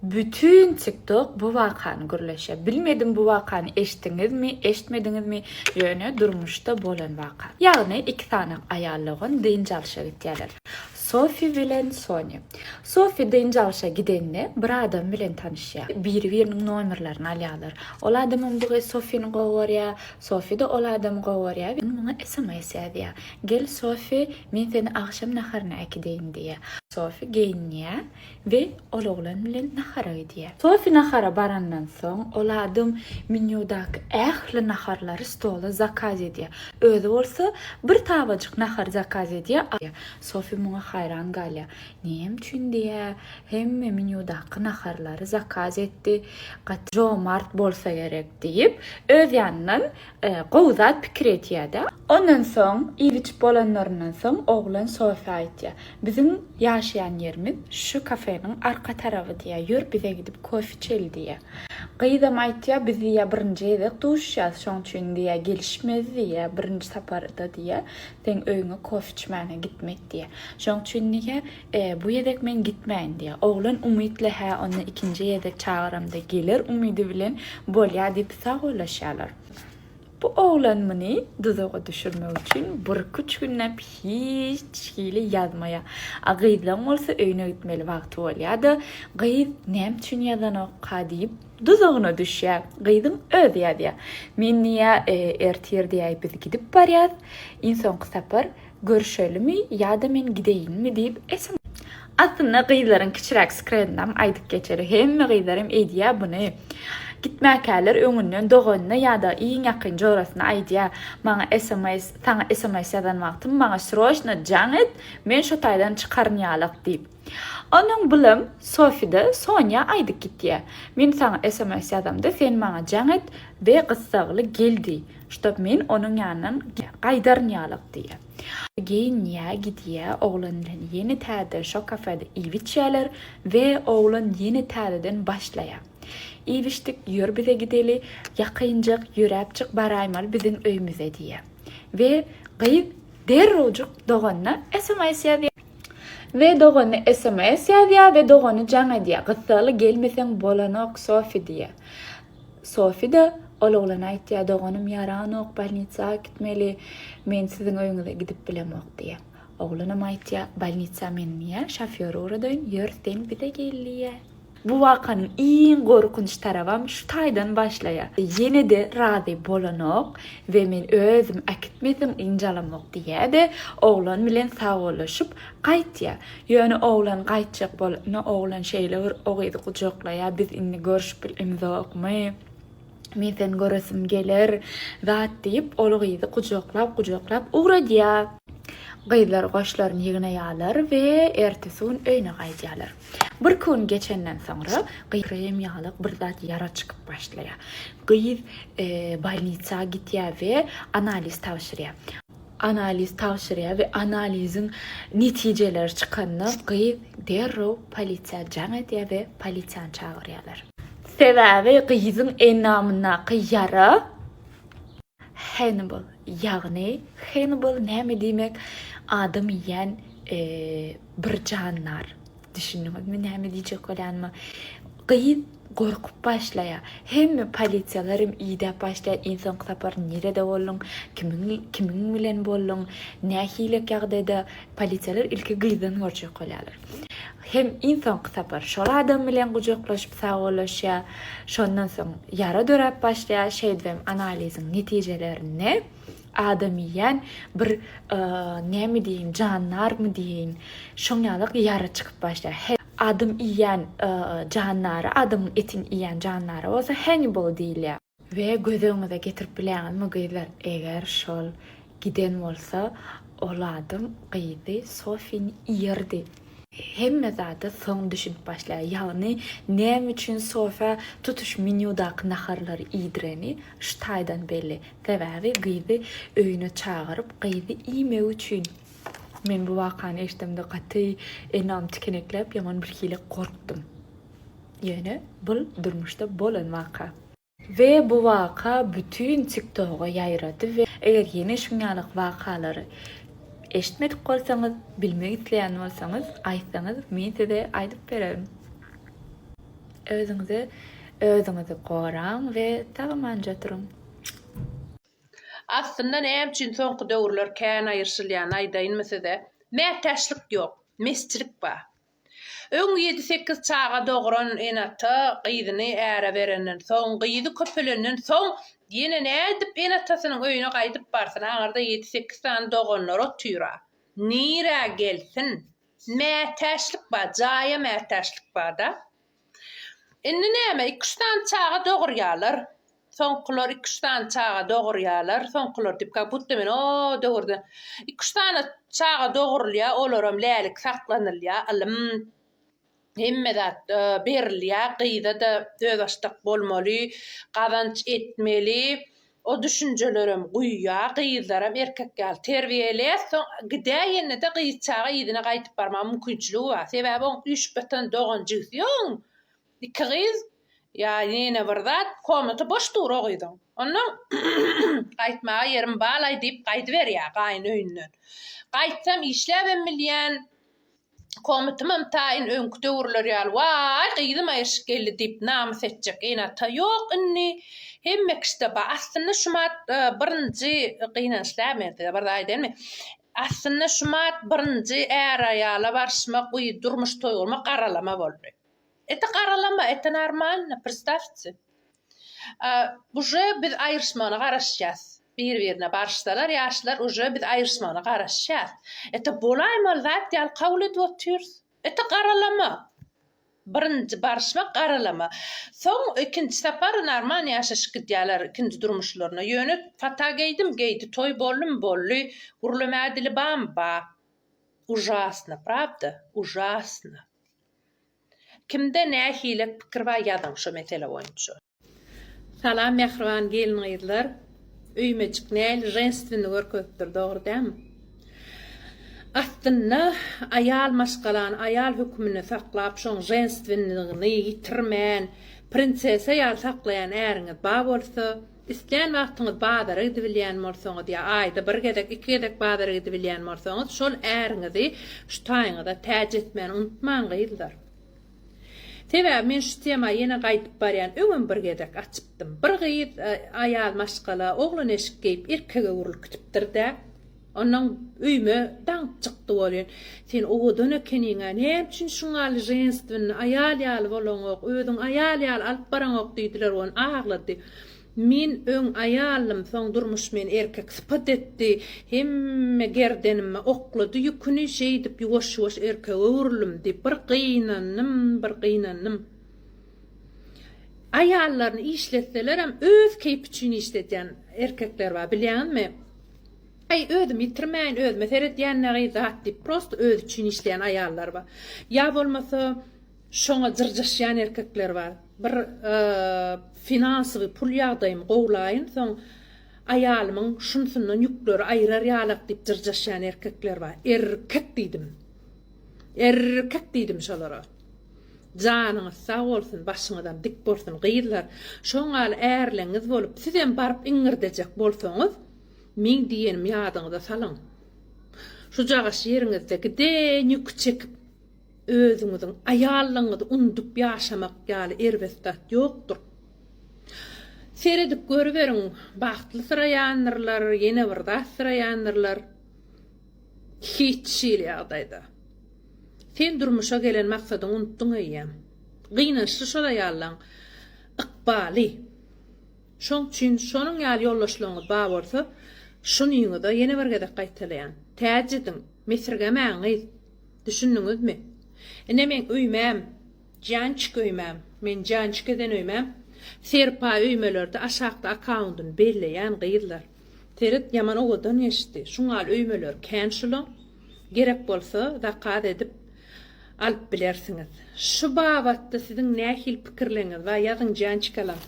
Bütün TikTok bu vakanı gürleşe. Bilmedim bu vakanı eştiniz mi, eşitmediniz mi? Yöne durmuşta bolan vaka. Yani iki tane ayarlığın deyince alışa gittiler. Sophie bilen Sonya. Sophie deyince alışa gidenine bir adam bilen tanışıyor. Birinin numarlarını alıyorlar. Ol adamın buğu Sophie'ni qoğuyor. Sophie de ol adamı qoğuyor. Bana SMS ediyor. Gel Sophie, men seni akşam naharına ekideyin diye. Sophie giyiniyor ve ol oğlan bilen nahara gidiyor. Sophie nahara barandan soň ol adam menüdaki ähli naharları stola zakaz ediyor. Özü olsa bir tabacık nahar zakaz ediyor. Sophie buna hayran galya. Niyem üçin diye hemme menüdaki naharları zakaz etti. Jomart bolsa gerek deyip öz yanından qowzat pikir etýärdi. Ondan soň iwiç bolanlarından soň oğlan Sophie aýtdy. Bizim yaşayan yerimiz şu kafenin arka tarafı diye. Yür bize gidip kofe içeli diye. Qyzam aýtdy, biz diye birinci edek duşýas, şoň üçin diye gelişmez diye, birinci saparda diye, sen öýüňe kofe içmäne gitmek diye. Şoň üçin diye bu edek men gitmäň diye. Oğlan umytly ha onu ikinci edek çağıramda gelir, umydy bilen bolýar diýip sagolaşýarlar. Bu oğlan mını duzağa düşürmek için bir küç günlep hiç hili yazmaya. Gıydan olsa öyüne gitmeli vakti olyadı. Gıyd nem için yazan deyip duzağına düşüyor. Gıydın öde yadı. Men niye ertir diye biz gidip bariyaz. İnsan kısapar görüşeli mi ya da men gideyin mi deyip esim. Aslında gıyların kiçirak skredinam aydık geçeri. Hem gıylarım ediya bunu. Gitmäkäler öňünden doganna ýa-da iň ýakyn jorasyna aýdýar. Maňa SMS, taňa SMS ýazan wagtym maňa sroşna jaň et, men şu taýdan çykarnýalyk diýip. Onuň bilim Sophie-de Sonya aýdyk gitdi. Men taňa SMS ýazamda sen maňa jaň et we gyssaly geldi. Şop men onuň ýanyndan gaýdarnýalyk diýdi. Geýinýä gidýär, oğlan bilen ýeni täze şo kafede iwiçýärler we oğlan ýeni täzeden başlaýar. İwiştik ýür bize gideli, ýakynjak ýüräpçik baraýmal bizim öýümüze diye. Ve gyýyp derrojuk doganna SMS ýazdy. Ve doganna SMS ýazdy ve dogany jaň edýär. Gyssaly gelmeseň bolanok Sophie diye. Sophie de ol oğlana aýtdy, doganym ýaranok, balnitsaga gitmeli, men siziň öýüňize gidip bilemok diye. Oğlanam aýtdy, balnitsa men niýe şoför uradyn, ýür sen bize gelýär. Bu vakanın iň gorkunç tarabam şu taýdan başlaýar. Ýene de razy bolanok we men özüm akitmedim injalamok diýäde oğlan bilen sagolaşyp gaýtýar. Ýöne oğlan gaýtjak bolany oğlan şeýle ogydy gujaklaýar, biz indi görüşüp imzokmy? Men sen göresim gelir, zat diýip ogydy gujaklap uradýar. Gıylar goşlaryny ýygyna ýalar we ertesi gün öýüne gaýdýarlar. Bir gün geçenden sonra gıyrem ýalyk bir zat yara çykyp başlaýar. Gyýyz balnitsaga gitýär we analiz tawşyrýar we analizin netijeleri çykanynda gyýyz derrew polisiýa jaň edýär we polisiýany çagyrýarlar. Sebäbi gyýzyň ennamyna gyýara Hannibal, ýagny Hannibal näme diýmek? Adam ýen bir jannar. Düşünýärmi näme diýjek bolanmy? Gyýyp gorkup başlaýar. Hemme polisiýalarim ýyda başlaýar. Insan sapar nerede boldun? Kimin bilen boldun? Nähile ýagdaýda polisiýalar ilki gyýdan görjek bolýarlar. Hem insan sapar şol adam bilen gujaklaşyp sagolaşýar. Şondan soň yara dörep başlaýar. Şeýdem analizin netijelerini adam ýen bir näme diýin, jannarmy diýin, şoňalyk yara çykyp başlaýar. Adam ýen jannary, adam etin ýen jannary bolsa Hannibal diýilýär. We gözüňize getirip bilenmi gyýlar, eger şol giden bolsa, ol adam gyýdy Sophie'ni ýerdi. Hemme zada soň düşünüp başlaýar. Ýagny näme üçin Sophie tutuş menüdaky naharlary ýdireni şu taýdan belli. Sebäbi gyýdy öýüne çagyryp gyýdy iýme üçin. Men bu wakany eşdimde gaty enam tikenekläp ýaman bir hile korkdum. Ýöne bul durmuşda bolan waka. Ve bu waka bütün TikTok'a ýaýrady we eger ýene şuňalyk wakalary eşitmedik bolsaňyz, bilmek isleýän bolsaňyz, aýtsaňyz, men size aýdyp bererim. özüňizi goraň we tagamanja durun. Aslında näme üçin soňky döwürler kän aýyrşylýan aýdaýyn mesele mätäçlik ýok, mesçilik bar. Öň 7-8 çağa dogran enata gyýdyny ära berenden soň gyýdy köpelenden soň ýene nädip enatasynyň öýüne gaýdyp barsyn aňarda 7-8 tane doganlar otýra. Nire gelsin? Mätäçlik bar, jaýa mätäçlik bar da. Indi näme 2 tane çağa dogrýarlar. Soňkular 2 tane çağa dogrýarlar. Soňkular dip kabut demen o dogurda. 2 tane çağa dogurlýar, olaram lälik saklanylýar. Alym hemmedat berilýär, gyýda da döwdaşdyk bolmaly, gazanç etmeli. O düşünjelerim guýýar, gyýlaram erkekler terbiýelär. Soň gideýende de gyýçaga ýydyna gaýtyp barma mümkinçiligi bar. Sebäbi on 3 beten doganjy ýok. Ikiriz ya yine vardat komata boş dur oğuydun. Ondan qaytmağa yerim balay deyip qayt ver ya qayın öýünden. Qaytsam işläbem milyen komatymam taýyn öňkü döwürler ýaly way gyýdym aýyş geldi deyip namys etjek enata ýok inni hemmekste ba aslında şumat birinji gynançlar merde barda aýdylmy. Aslında şumat birinji ära ýaly barşmak uý durmuş toýulma garalama boldy. Это qaralama, это нормально, представьте. Уже biz aýyrşmany garaşýas. Bir-birine barşsalar, ýaşlar уже biz aýyrşmany garaşýas. Это bolaýmy zat ýaly kabul edip otýarys. Это qaralama. Birinji barşmak qaralama. Soň ikinji sapar normal ýaşaş gidýärler, ikinji durmuşlaryna ýönüp fata geydi, toy bolly, gurulamädili bamba. Ужасно, правда? Ужасно. Kimde nähilek pikir bar ýazyň şu mesele boýunça. Salam mehriban gelin gyzlar. Öýmejik näil jenstwini görkezdir, dogry dämi? Aslında ayal maşgalan, ayal hükmüni saklap şoň jenstwinligini ýitirmän, prinsesa ýaly saklayan äriňiz bar bolsa, isleýän wagtyňyz badary edip bilýän bolsaňyz ýa aýda bir gedek, iki gedek badary edip bilýän bolsaňyz, şol äriňizi şu taýyňyzda täç etmän unutmaň gyzlar. Sebäbi men şu tema ýene gaýdyp barýan öňüm bir gedek açypdym. Bir gyýyt aýal maşgala oglan eşik geyip erkege urulyp gitipdir-de. Ondan öýme daň çykdy bolýan. Sen owadan ekeniňe näme üçin şuňaly jenstwini aýal ýaly bolaňok, özüň aýal ýaly alyp baraňok diýdiler, on aglady. Min öň aýalym soň durmuş men erkek sypat etdi. Hemme gerdenime oklady, ýüküni şeýdip ýuwaş-ýuwaş erkege urulym diýip bir gynannym. Aýallaryny işletseler hem öz keyp üçin işletýän erkekler bar, bilýänmi? Özüm ýitirmän, özüme seret ýannagy zat diýip prosto öz üçin işleýän aýallar bar. Ýa bolmasa şoňa jyrjaşýan erkekler bar. Bir finansiwy pul ýagdaýym gowlaýyn, soň aýalymyň şunsundan ýükleri aýrar ýalak diýip jyrjaşýan erkekler bar. Erkek diýdim şolara. Janyňyz sag bolsun, başyňyzdan dik bolsun gyýylar. Şoňal ärleňiz bolup sizem baryp iňirdejek bolsaňyz, men diýenim ýadyňyza salyň. Şu jagaş ýeriňizde gide ýük çekip özüňiziň aýallygyňyzy unutup ýaşamak ýaly erbestat ýokdur. Seredip görüberiň, bagtly syraýanlarlar, ýene bir da syraýanlarlar. Hiç şeýle ýagdaýda. Sen durmuşa gelen maksadyňy unutdyň eýem. Gynaşly şola ýallaň ykbaly. Şoň üçin şonuň ýaly ýollaşlaryňyz bar bolsa, şunu ýyňyda ýene bir gedek gaýtalaýan. Täjediň, mesirgemäňiz. Düşündiňizmi? Ene men öýmem, jançyk öýmem. Men jançyk eden öýmem. Serpa öýmelerde aşagda akkauntyny belleýän gyýylar. Teret ýaman owadan eşdi. Şuňal öýmeler känşilen gerek bolsa zakaz edip alyp bilersiňiz. Şu babatda siziň nähil pikirleriňiz we ýazyň jançykalar.